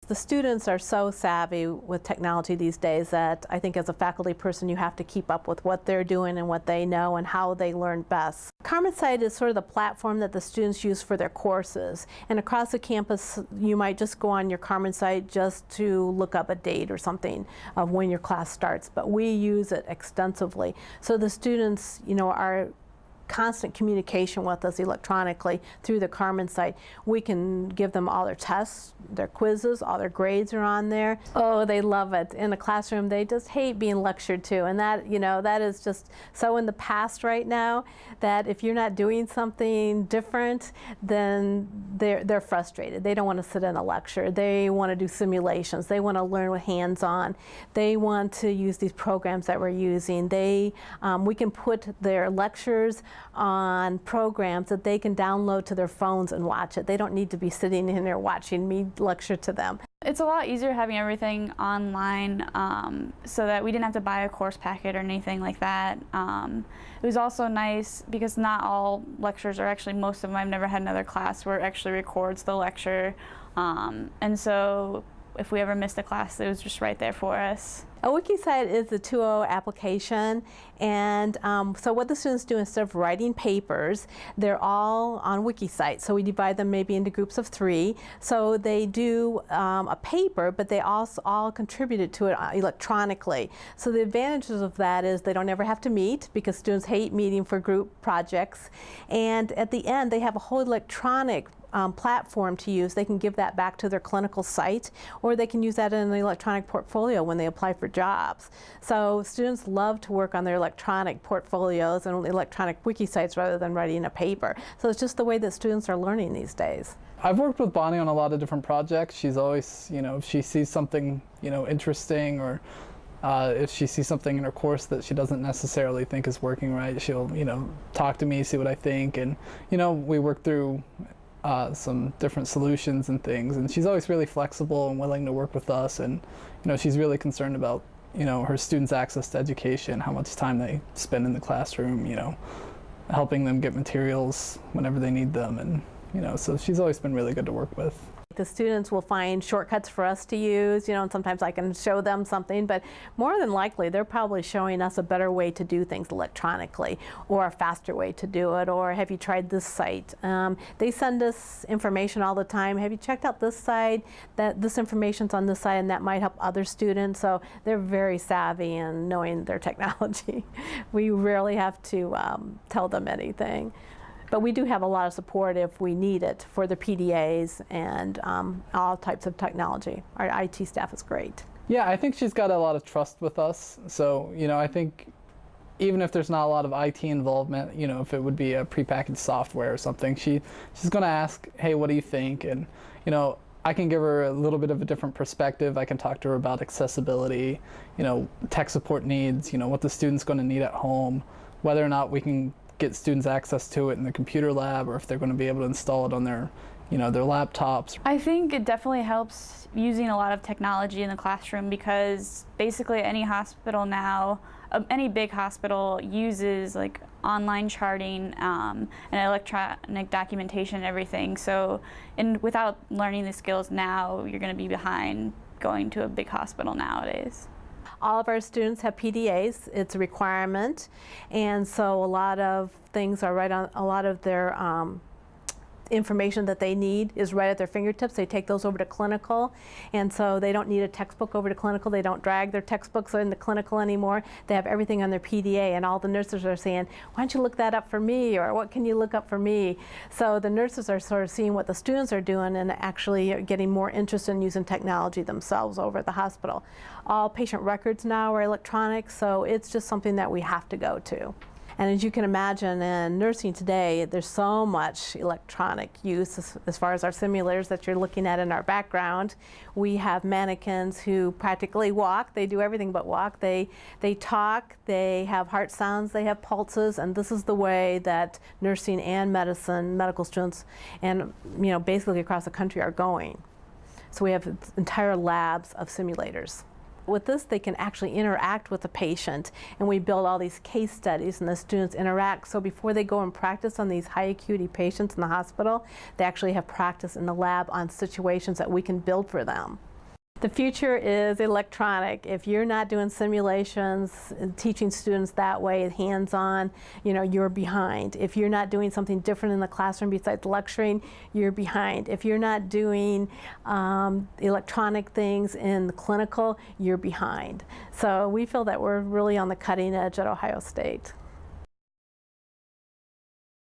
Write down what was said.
The students are so savvy with technology these days that I think as a faculty person you have to keep up with what they're doing and what they know and how they learn best. Carmen site is sort of the platform that the students use for their courses, and across the campus you might just go on your Carmen site just to look up a date or something of when your class starts, but we use it extensively. So the students, are constant communication with us electronically through the Carmen site. We can give them all their tests, their quizzes, all their grades are on there. Oh, they love it. In the classroom, they just hate being lectured to, and that, that is just so in the past right now that if you're not doing something different, then they're frustrated. They don't want to sit in a lecture. They want to do simulations. They want to learn with hands-on. They want to use these programs that we're using. We can put their lectures on programs that they can download to their phones and watch it. They don't need to be sitting in there watching me lecture to them. It's a lot easier having everything online so that we didn't have to buy a course packet or anything like that. It was also nice because not all lectures are actually, most of them I've never had another class where it actually records the lecture. And so if we ever missed a class, it was just right there for us. A wiki site is a 2.0 application, and so what the students do instead of writing papers, they're all on wiki sites. So we divide them maybe into groups of 3. So they do a paper, but they also all contributed to it electronically. So the advantages of that is they don't ever have to meet because students hate meeting for group projects. And at the end, they have a whole electronic platform to use. They can give that back to their clinical site, or they can use that in an electronic portfolio when they apply for jobs. So students love to work on their electronic portfolios and electronic wiki sites rather than writing a paper. So it's just the way that students are learning these days. I've worked with Bonnie on a lot of different projects. She's always, if she sees something, interesting, or if she sees something in her course that she doesn't necessarily think is working right, she'll, talk to me, see what I think, and, we work through some different solutions and things, and she's always really flexible and willing to work with us, and she's really concerned about her students' access to education, how much time they spend in the classroom, helping them get materials whenever they need them, and so she's always been really good to work with. The students will find shortcuts for us to use, and sometimes I can show them something, but more than likely they're probably showing us a better way to do things electronically, or a faster way to do it, or have you tried this site? They send us information all the time. Have you checked out this site? That this information's on this site and that might help other students. So they're very savvy in knowing their technology. We rarely have to tell them anything. But we do have a lot of support if we need it for the PDAs and all types of technology. Our IT staff is great. Yeah, I think she's got a lot of trust with us. So, I think even if there's not a lot of IT involvement, if it would be a prepackaged software or something, she's going to ask, hey, what do you think? And, I can give her a little bit of a different perspective. I can talk to her about accessibility, tech support needs, what the student's going to need at home, whether or not we can get students access to it in the computer lab, or if they're going to be able to install it on their their laptops. I think it definitely helps using a lot of technology in the classroom, because basically any hospital now, any big hospital uses like online charting and electronic documentation and everything. So without learning the skills now, you're going to be behind going to a big hospital nowadays. All of our students have PDAs. It's a requirement, and so a lot of things are right on, a lot of their information that they need is right at their fingertips. They take those over to clinical, and so they don't need a textbook over to clinical. They don't drag their textbooks into clinical anymore. They have everything on their PDA, and all the nurses are saying, why don't you look that up for me, or what can you look up for me? So the nurses are sort of seeing what the students are doing and actually getting more interested in using technology themselves over at the hospital. All patient records now are electronic, so it's just something that we have to go to. And as you can imagine, in nursing today, there's so much electronic use as far as our simulators that you're looking at in our background. We have mannequins who practically walk. They do everything but walk. They talk, they have heart sounds, they have pulses, and this is the way that nursing and medicine, medical students, and basically across the country are going. So we have entire labs of simulators. With this, they can actually interact with the patient, and we build all these case studies, and the students interact. So before they go and practice on these high acuity patients in the hospital, they actually have practice in the lab on situations that we can build for them. The future is electronic. If you're not doing simulations, teaching students that way, hands-on, you're behind. If you're not doing something different in the classroom besides lecturing, you're behind. If you're not doing electronic things in the clinical, you're behind. So we feel that we're really on the cutting edge at Ohio State.